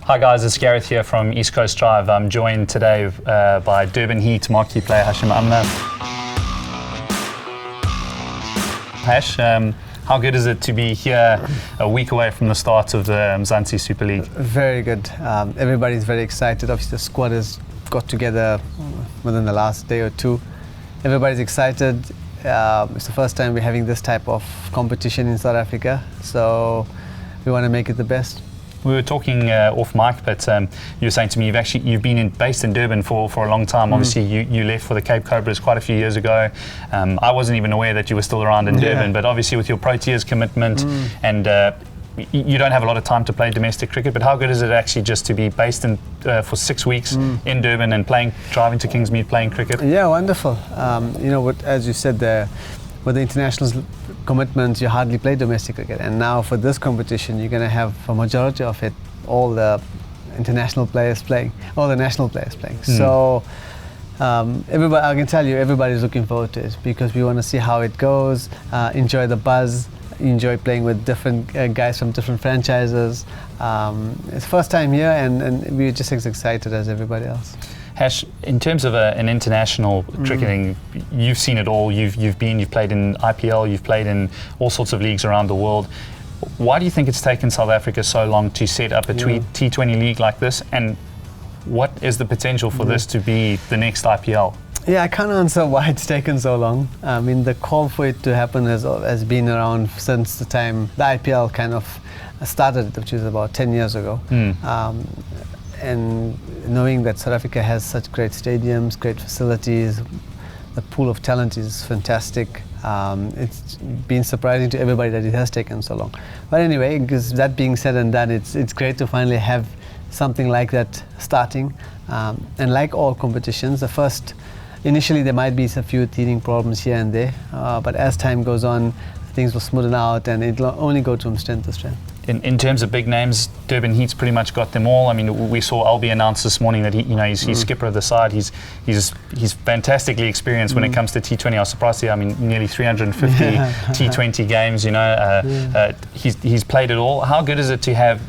Hi guys, it's Gareth here from East Coast Drive. I'm joined today by Durban Heat marquee player Hashim Amla. Hash, how good is it to be here a week away from the start of the Mzansi Super League? Very good. Everybody's very excited. Obviously the squad has got together within the last day or two. Everybody's excited. It's the first time we're having this type of competition in South Africa, so we want to make it the best. We were talking off mic, but you were saying to me you've been based in Durban for a long time. Obviously, you left for the Cape Cobras quite a few years ago. I wasn't even aware that you were still around in Durban, but obviously with your Proteas commitment and you don't have a lot of time to play domestic cricket. But how good is it actually just to be based in for 6 weeks in Durban and driving to Kingsmead, playing cricket? Yeah, wonderful. You know, as you said there, with the international commitments, you hardly play domestic cricket, and now for this competition, you're going to have a majority of it, all the international players playing, all the national players playing. So everybody, I can tell you, everybody's looking forward to it because we want to see how it goes, enjoy the buzz, enjoy playing with different guys from different franchises. It's first time here, and we're just as excited as everybody else. Hash, in terms of an international cricketing, you've seen it all. You've played in IPL, you've played in all sorts of leagues around the world. Why do you think it's taken South Africa so long to set up a T20 league like this? And what is the potential for this to be the next IPL? Yeah, I can't answer why it's taken so long. I mean, the call for it to happen has been around since the time the IPL kind of started, which was about 10 years ago. And knowing that South Africa has such great stadiums, great facilities, the pool of talent is fantastic. It's been surprising to everybody that it has taken so long. But anyway, because that being said and done, it's great to finally have something like that starting. And like all competitions, initially there might be a few teething problems here and there, but as time goes on, things will smoothen out and it'll only go from strength to strength. In terms of big names, Durban Heat's pretty much got them all. I mean, we saw Albie announce this morning that he's skipper of the side. He's fantastically experienced when it comes to T20. I was surprised to see, I mean, nearly 350 T20 games. You know, he's played it all. How good is it to have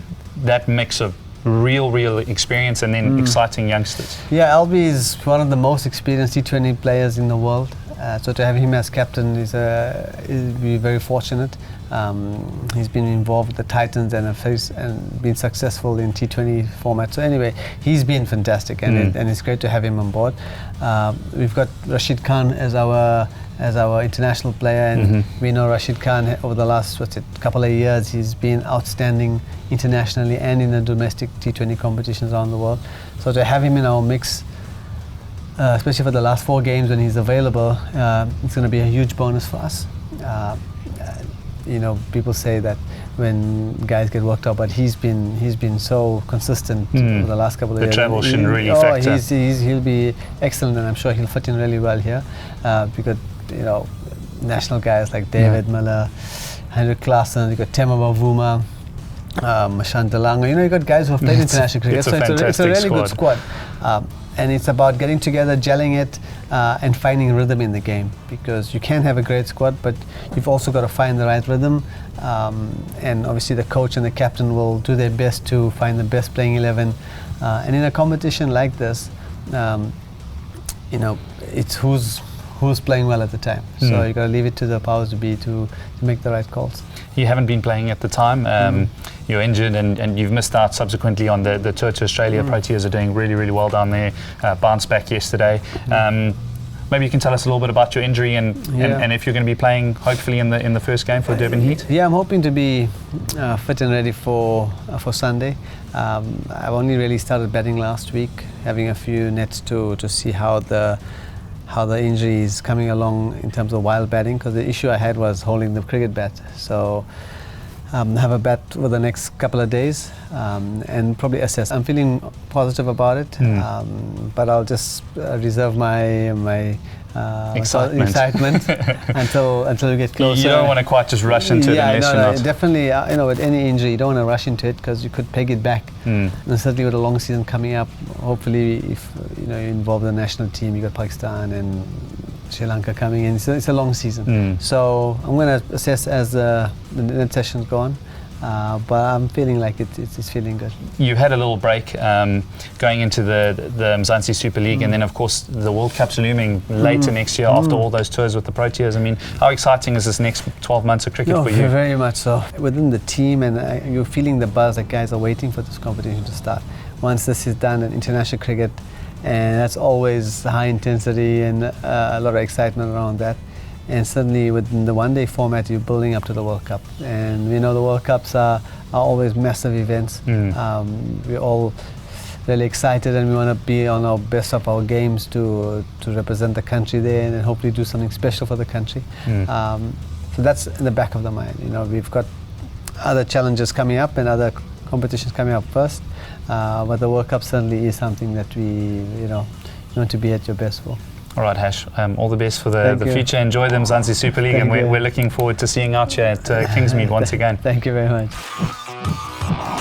that mix of real experience and then exciting youngsters? Yeah, Albie is one of the most experienced T20 players in the world. So to have him as captain is we're very fortunate. He's been involved with the Titans and been successful in T20 format. So anyway, he's been fantastic, and it's great to have him on board. We've got Rashid Khan as our international player, and we know Rashid Khan over the last couple of years. He's been outstanding internationally and in the domestic T20 competitions around the world. So to have him in our mix, especially for the last 4 games when he's available, it's going to be a huge bonus for us. You know, people say that when guys get worked out, but he's been so consistent over the last couple of years. The travel shouldn't really factor. He'll be excellent, and I'm sure he'll fit in really well here. Because you know, national guys like David Miller, Hendrik Klaassen, you got Tema Bavuma, Mashant Delanga. You know, you got guys who have played international cricket. It's a really good squad. And it's about getting together, gelling it, and finding rhythm in the game. Because you can have a great squad, but you've also got to find the right rhythm. And obviously the coach and the captain will do their best to find the best playing 11. And in a competition like this, you know, it's who's playing well at the time. So you got to leave it to the powers to be to make the right calls. You haven't been playing at the time. You're injured and you've missed out subsequently on the tour to Australia. Proteas are doing really well down there. Bounced back yesterday. Maybe you can tell us a little bit about your injury and if you're going to be playing hopefully in the first game for Durban Heat. Yeah, I'm hoping to be fit and ready for Sunday. I've only really started batting last week, having a few nets to see how the injury is coming along in terms of wild batting, because the issue I had was holding the cricket bat. So have a bat for the next couple of days and probably assess. I'm feeling positive about it, but I'll just reserve my excitement until we get closer. You don't want to quite just rush into it unless you're not. Definitely. You know, with any injury, you don't want to rush into it because you could peg it back. And certainly with a long season coming up, hopefully, if you know you involve the national team, you got Pakistan and Sri Lanka coming in. So it's a long season. So I'm going to assess as the net sessions go on. but I'm feeling like it's feeling good. You had a little break going into the Mzansi Super League, and then of course the World Cup's looming later next year after all those tours with the Proteas. I mean, how exciting is this next 12 months of cricket for you? Very much so. Within the team, and you're feeling the buzz that guys are waiting for this competition to start. Once this is done in international cricket, and that's always high intensity and a lot of excitement around that. And suddenly within the one-day format, you're building up to the World Cup. And we know the World Cups are always massive events. We're all really excited, and we want to be on our best of our games to represent the country there, and then hopefully do something special for the country. So that's in the back of the mind. We've got other challenges coming up and other competitions coming up first. But the World Cup certainly is something that we want to be at your best for. All right, Hash, all the best for the future. Enjoy the Mzansi Super League, and we're looking forward to seeing out here at Kingsmead once again. Thank you very much.